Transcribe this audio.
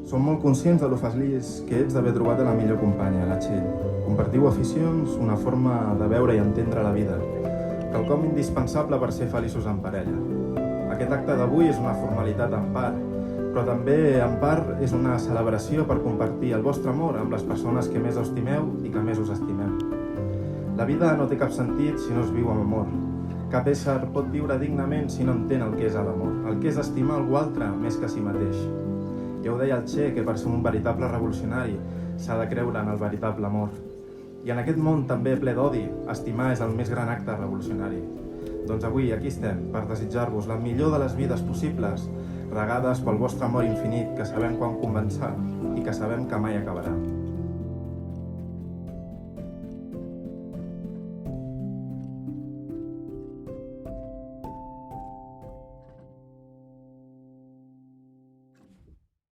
Som molt conscients de lo feliç que ets d'haver trobat la millor companya, la Txell. Compartiu aficions, una forma de veure i entendre la vida, quelcom indispensable per ser feliços en parella. Aquest acte d'avui és una formalitat en part, però també en part és una celebració per compartir el vostre amor amb les persones que més estimeu i que més us estimem. La vida no té cap sentit si no es viu amb amor. Cap ésser pot viure dignament si no entén el que és l'amor, el que és estimar algú altre més que a si mateix. Ja ho deia el Che, que per ser un veritable revolucionari s'ha de creure en el veritable amor. I en aquest món també ple d'odi, estimar és el més gran acte revolucionari. Doncs avui aquí estem per desitjar-vos la millor de les vides possibles, regades pel vostre amor infinit que sabem quan començar i que sabem que mai acabarà.